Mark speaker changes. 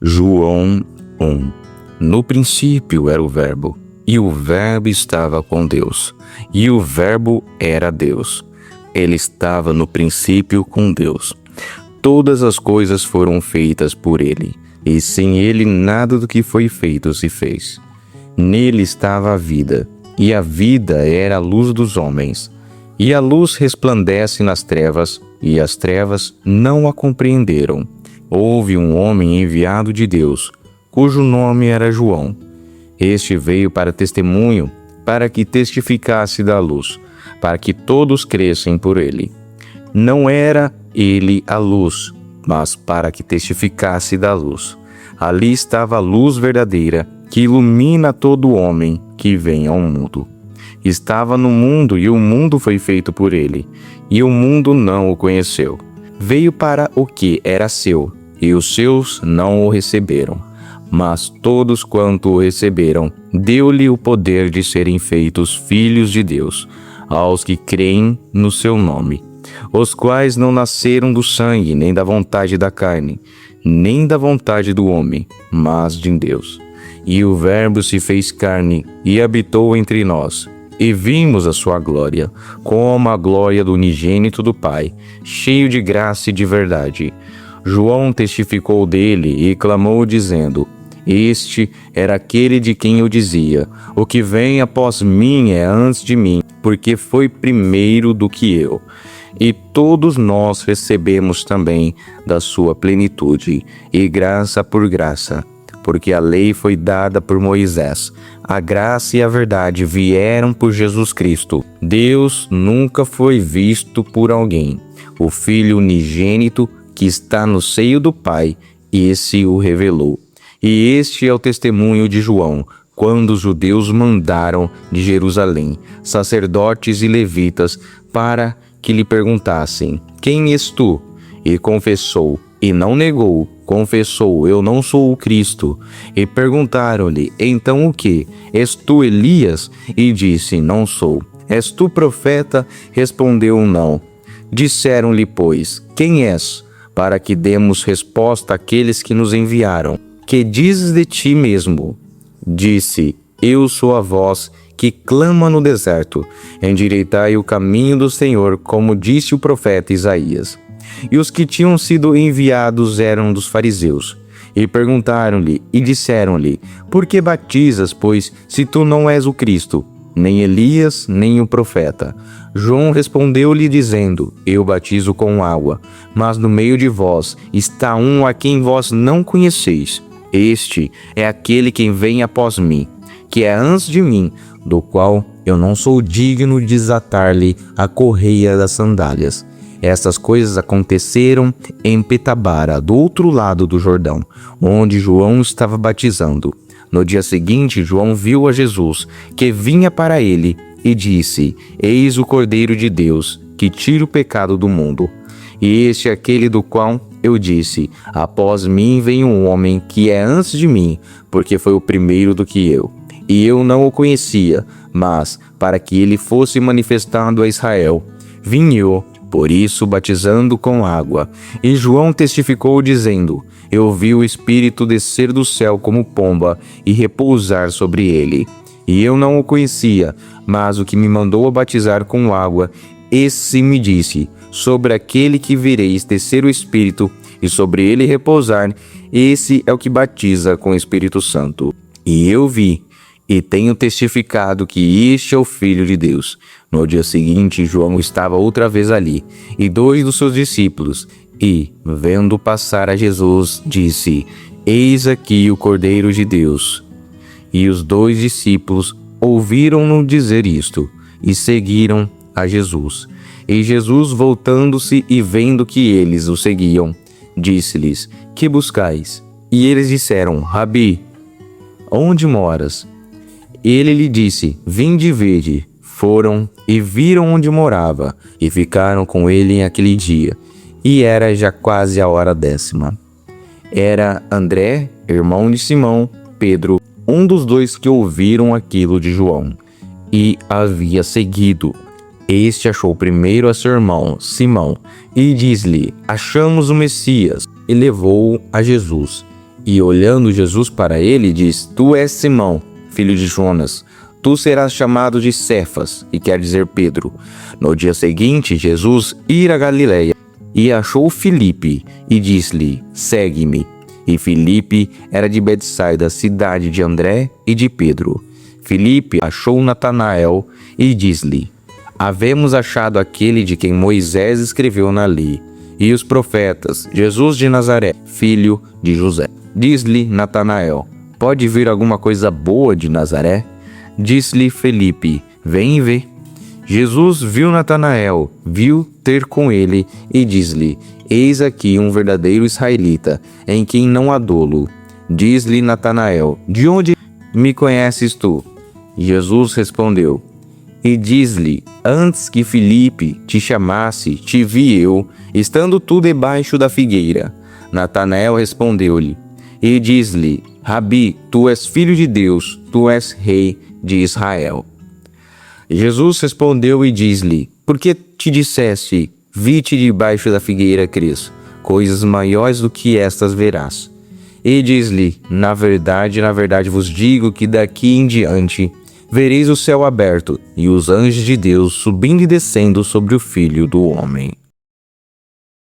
Speaker 1: João 1. No princípio era o Verbo, e o Verbo estava com Deus, e o Verbo era Deus. Ele estava no princípio com Deus. Todas as coisas foram feitas por ele, e sem ele nada do que foi feito se fez. Nele estava a vida, e a vida era a luz dos homens. E a luz resplandece nas trevas, e as trevas não a compreenderam. Houve um homem enviado de Deus, cujo nome era João. Este veio para testemunho, para que testificasse da luz, para que todos crescem por ele. Não era ele a luz, mas para que testificasse da luz. Ali estava a luz verdadeira, que ilumina todo homem que vem ao mundo. Estava no mundo e o mundo foi feito por ele, e o mundo não o conheceu. Veio para o que era seu, e os seus não o receberam. Mas todos quanto o receberam, deu-lhe o poder de serem feitos filhos de Deus, aos que creem no seu nome, os quais não nasceram do sangue, nem da vontade da carne, nem da vontade do homem, mas de Deus. E o Verbo se fez carne e habitou entre nós, e vimos a sua glória, como a glória do unigênito do Pai, cheio de graça e de verdade. João testificou dele e clamou, dizendo: Este era aquele de quem eu dizia: O que vem após mim é antes de mim, porque foi primeiro do que eu. E todos nós recebemos também da sua plenitude, e graça por graça. Porque a lei foi dada por Moisés, a graça e a verdade vieram por Jesus Cristo. Deus nunca foi visto por alguém. O Filho unigênito que está no seio do Pai, esse o revelou. E este é o testemunho de João, quando os judeus mandaram de Jerusalém sacerdotes e levitas para que lhe perguntassem: Quem és tu? E confessou, e não negou, confessou: Eu não sou o Cristo. E perguntaram-lhe: Então o que? És tu Elias? E disse: Não sou. És tu profeta? Respondeu: Não. Disseram-lhe, pois: Quem és? Para que demos resposta àqueles que nos enviaram. Que dizes de ti mesmo? Disse: Eu sou a voz que clama no deserto. Endireitai o caminho do Senhor, como disse o profeta Isaías. E os que tinham sido enviados eram dos fariseus. E perguntaram-lhe e disseram-lhe: Por que batizas, pois, se tu não és o Cristo, nem Elias, nem o profeta? João respondeu-lhe dizendo: Eu batizo com água, mas no meio de vós está um a quem vós não conheceis. Este é aquele que vem após mim, que é antes de mim, do qual eu não sou digno de desatar-lhe a correia das sandálias. Estas coisas aconteceram em Betabara, do outro lado do Jordão, onde João estava batizando. No dia seguinte, João viu a Jesus, que vinha para ele, e disse: Eis o Cordeiro de Deus, que tira o pecado do mundo. E este é aquele do qual eu disse: Após mim vem um homem que é antes de mim, porque foi o primeiro do que eu. E eu não o conhecia, mas para que ele fosse manifestado a Israel, vim eu, por isso batizando com água. E João testificou dizendo: Eu vi o Espírito descer do céu como pomba e repousar sobre ele. E eu não o conhecia, mas o que me mandou a batizar com água, esse me disse: Sobre aquele que vireis descer o Espírito, e sobre ele repousar, esse é o que batiza com o Espírito Santo. E eu vi, e tenho testificado que este é o Filho de Deus. No dia seguinte, João estava outra vez ali, e 2 dos seus discípulos, e, vendo passar a Jesus, disse: Eis aqui o Cordeiro de Deus. E os 2 discípulos ouviram-no dizer isto, e seguiram a Jesus. E Jesus, voltando-se e vendo que eles o seguiam, disse-lhes: Que buscais? E eles disseram: Rabi, onde moras? Ele lhe disse: Vinde e vede. Foram e viram onde morava, e ficaram com ele aquele dia. E era já quase a hora 10ª. Era André, irmão de Simão, Pedro, um dos 2 que ouviram aquilo de João, e havia seguido. Este achou primeiro a seu irmão, Simão, e diz-lhe: Achamos o Messias, e levou-o a Jesus. E olhando Jesus para ele, diz: Tu és Simão, filho de Jonas. Tu serás chamado de Cefas, e quer dizer Pedro. No dia seguinte, Jesus ir a Galiléia, e achou Filipe, e disse-lhe: Segue-me. E Filipe era de Betsaida, cidade de André e de Pedro. Filipe achou Natanael, e disse-lhe: Havemos achado aquele de quem Moisés escreveu na lei, e os profetas, Jesus de Nazaré, filho de José. Diz-lhe Natanael: Pode vir alguma coisa boa de Nazaré? Disse-lhe Felipe: Vem e vê. Jesus viu Natanael, viu ter com ele, e diz-lhe: Eis aqui um verdadeiro israelita, em quem não há dolo. Diz-lhe Natanael: De onde me conheces tu? Jesus respondeu: E diz-lhe: Antes que Filipe te chamasse, te vi eu, estando tu debaixo da figueira. Natanael respondeu-lhe, e diz-lhe: Rabi, tu és filho de Deus, tu és rei de Israel. Jesus respondeu e diz-lhe: Por que te disseste, vi-te debaixo da figueira, crês? Coisas maiores do que estas verás. E diz-lhe: na verdade vos digo que daqui em diante vereis o céu aberto e os anjos de Deus subindo e descendo sobre o Filho do Homem.